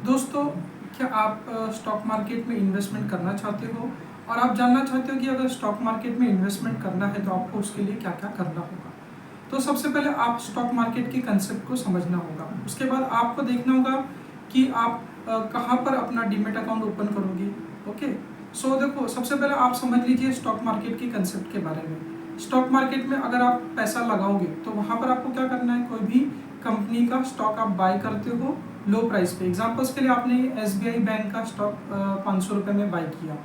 दोस्तों, क्या आप स्टॉक मार्केट में इन्वेस्टमेंट करना चाहते हो और आप जानना चाहते हो कि अगर स्टॉक मार्केट में इन्वेस्टमेंट करना है तो आपको उसके लिए क्या क्या करना होगा। तो सबसे पहले आप स्टॉक मार्केट के कंसेप्ट को समझना होगा। उसके बाद आपको देखना होगा कि आप कहाँ पर अपना डीमैट अकाउंट ओपन करोगे। ओके, सो देखो, सबसे पहले आप समझ लीजिए स्टॉक मार्केट के कंसेप्ट के बारे में। स्टॉक मार्केट में अगर आप पैसा लगाओगे तो वहाँ पर आपको क्या करना है, कोई भी कंपनी का स्टॉक आप बाय करते हो लो प्राइस पे। एग्जांपल्स के लिए आपने SBI बैंक का स्टॉक 500 रुपये में बाय किया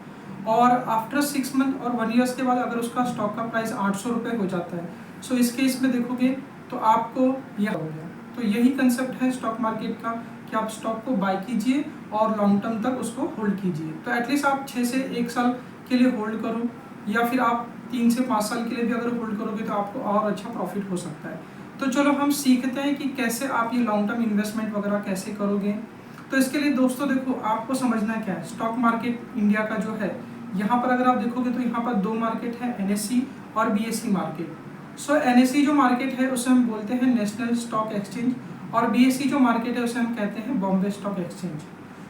और आफ्टर 6 मंथ और 1 ईयर्स के बाद अगर उसका स्टॉक का प्राइस 800 रुपये हो जाता है, सो इस केस में देखोगे तो आपको यह हो गया। तो यही कंसेप्ट है स्टॉक मार्केट का कि आप स्टॉक को बाय कीजिए और लॉन्ग टर्म तक उसको होल्ड कीजिए। तो एटलीस्ट आप 6 से 1 साल के लिए होल्ड करो, या फिर आप 3 से 5 साल के लिए भी अगर होल्ड करोगे तो आपको और अच्छा प्रॉफिट हो सकता है। तो चलो हम सीखते हैं कि कैसे आप ये लॉन्ग टर्म इन्वेस्टमेंट वगैरह कैसे करोगे। तो इसके लिए दोस्तों देखो, आपको समझना क्या है, स्टॉक मार्केट इंडिया का जो है, यहाँ पर अगर आप देखोगे तो यहाँ पर 2 मार्केट है, NSE और BSE मार्केट। सो NSE जो मार्केट है उसे हम बोलते हैं नेशनल स्टॉक एक्सचेंज, और BSE जो मार्केट है उसे हम कहते हैं बॉम्बे स्टॉक एक्सचेंज।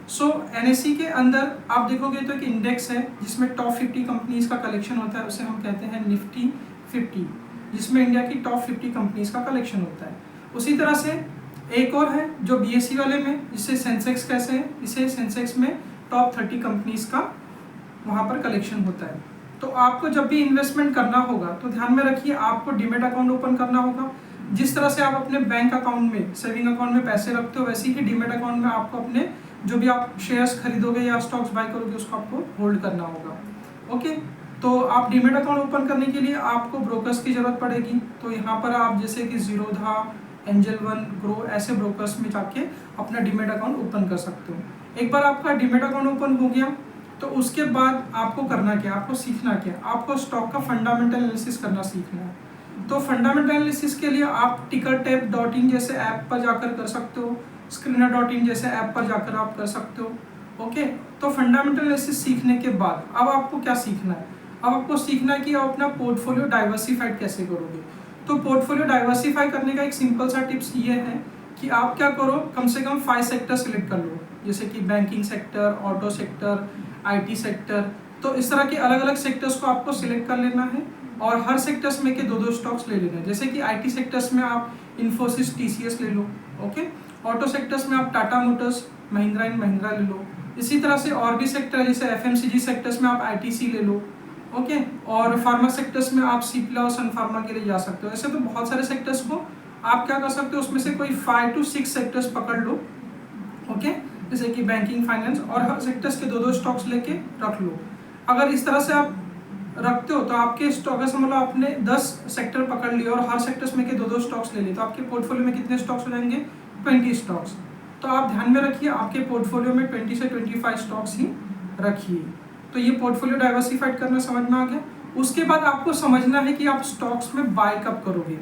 सो NSE के अंदर आप देखोगे तो एक इंडेक्स है जिसमें टॉप 50 कंपनीज का कलेक्शन होता है, उसे हम कहते हैं निफ्टी 50, जिसमें इंडिया की टॉप 50 कंपनीज का कलेक्शन होता है। उसी तरह से एक और है जो BSE वाले में, जिसे सेंसेक्स कैसे है, इसे सेंसेक्स में टॉप 30 कंपनीज का वहाँ पर कलेक्शन होता है। तो आपको जब भी इन्वेस्टमेंट करना होगा तो ध्यान में रखिए, आपको डीमैट अकाउंट ओपन करना होगा। जिस तरह से आप अपने बैंक अकाउंट में, सेविंग अकाउंट में पैसे रखते हो, वैसे ही डीमैट अकाउंट में आपको अपने जो भी आप शेयर्स खरीदोगे या स्टॉक्स बाय करोगे उसको आपको होल्ड करना होगा। ओके, तो आप डीमैट अकाउंट ओपन करने के लिए आपको ब्रोकर्स की जरूरत पड़ेगी। तो यहाँ पर आप जैसे कि ज़ीरोधा, एंजल वन, ग्रो, ऐसे ब्रोकर्स में जाके अपना डीमैट अकाउंट ओपन कर सकते हो। एक बार आपका डीमैट अकाउंट ओपन हो गया तो उसके बाद आपको करना क्या, आपको सीखना क्या, आपको स्टॉक का फंडामेंटल एनालिसिस करना सीखना है। तो फंडामेंटल एनालिसिस के लिए आप tickertab.in जैसे ऐप पर जाकर कर सकते हो, screener.in जैसे ऐप पर जाकर आप कर सकते हो। ओके, तो फंडामेंटल एनालिसिस सीखने के बाद अब आपको क्या सीखना है, अब आपको सीखना है कि आप अपना पोर्टफोलियो डाइवर्सिफाइड कैसे करोगे। तो पोर्टफोलियो डाइवर्सिफाई करने का एक सिंपल सा टिप्स ये है कि आप क्या करो, कम से कम 5 सेक्टर सिलेक्ट कर लो, जैसे कि banking sector, auto sector, IT sector. तो इस तरह के अलग अलग सेक्टर्स को आपको सिलेक्ट कर लेना है और हर सेक्टर्स में के 2-2 स्टॉक्स ले लेना है। जैसे कि IT सेक्टर्स में आप इन्फोसिस, TCS ले लो। ओके, ऑटो सेक्टर्स में आप टाटा मोटर्स, महिंद्रा एंड महिंद्रा ले लो। इसी तरह से और भी सेक्टर है, जैसे FMCG सेक्टर्स में आप ITC ले लो। ओके, और फार्मा सेक्टर्स में आप सिप्ला और सन फार्मा के लिए जा सकते हो। ऐसे तो बहुत सारे सेक्टर्स को आप क्या कर सकते हो, उसमें से कोई 5 to 6 सेक्टर्स पकड़ लो। ओके, जैसे कि बैंकिंग, फाइनेंस, और हर सेक्टर्स के 2-2 स्टॉक्स लेके रख लो। अगर इस तरह से आप रखते हो तो आपके स्टॉक, समझ लो आपने 10 सेक्टर पकड़ लिए और हर सेक्टर्स में के 2-2 स्टॉक्स ले लिए, तो आपके पोर्टफोलियो में कितने स्टॉक्स हो जाएंगे, 20 स्टॉक्स। तो आप ध्यान में रखिए, आपके पोर्टफोलियो में 20 से 25 स्टॉक्स ही रखिए। तो ये पोर्टफोलियो डाइवर्सिफाइड करना समझ में आ गया। उसके बाद आपको समझना है कि आप स्टॉक्स में बाय कब करोगे,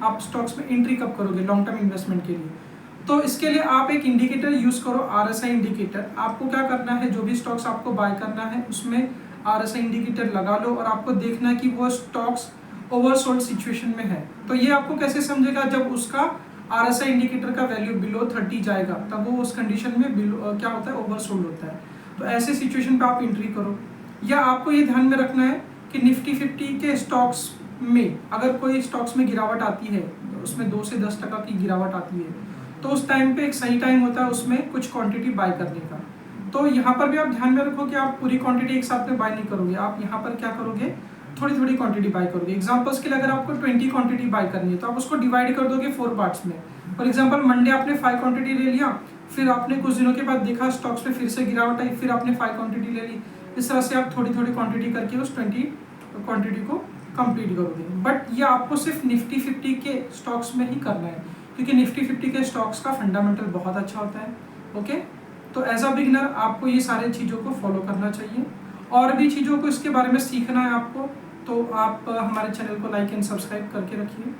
आप स्टॉक्स में एंट्री कब करोगे लॉन्ग टर्म इन्वेस्टमेंट के लिए। तो इसके लिए आप एक इंडिकेटर यूज करो, RSI इंडिकेटर। आपको क्या करना है, जो भी स्टॉक्स आपको बाय करना है उसमें RSI इंडिकेटर लगा लो और आपको देखना है कि वो स्टॉक्स ओवरसोल्ड सिचुएशन में है। तो ये आपको कैसे समझेगा, जब उसका RSI इंडिकेटर का वैल्यू बिलो 30 जाएगा तब वो उस कंडीशन में बिलो क्या होता है, ओवरसोल्ड होता है। तो ऐसे सिचुएशन पे आप एंट्री करो। या आपको ये ध्यान में रखना है कि निफ्टी 50 के स्टॉक्स में अगर कोई स्टॉक्स में गिरावट आती है, उसमें 2 से 10% की गिरावट आती है, तो उस टाइम पे एक सही टाइम होता है उसमें कुछ क्वांटिटी बाय करने का। तो यहाँ पर भी आप ध्यान में रखो कि आप पूरी क्वांटिटी एक साथ में बाय नहीं करोगे, आप यहाँ पर क्या करोगे, थोड़ी थोड़ी क्वांटिटी बाय करोगे। एग्जांपल्स के लिए अगर आपको 20 क्वांटिटी बाय करनी है तो आप उसको डिवाइड कर दोगे 4 पार्ट्स में। फॉर एग्जांपल, मंडे आपने 5 क्वांटिटी ले लिया, फिर आपने कुछ दिनों के बाद देखा स्टॉक्स में फिर से गिरावट आई, फिर आपने 5 क्वांटिटी ले ली। इस तरह से आप थोड़ी थोड़ी क्वांटिटी करके उस 20 क्वांटिटी को कंप्लीट करोगे। बट ये आपको सिर्फ निफ्टी 50 के स्टॉक्स में ही करना है, क्योंकि निफ्टी 50 के स्टॉक्स का फंडामेंटल बहुत अच्छा होता है। ओके, तो एज अ बिगिनर आपको ये सारी चीज़ों को फॉलो करना चाहिए। और भी चीज़ों को इसके बारे में सीखना है आपको, तो आप हमारे चैनल को लाइक एंड सब्सक्राइब करके रखिए।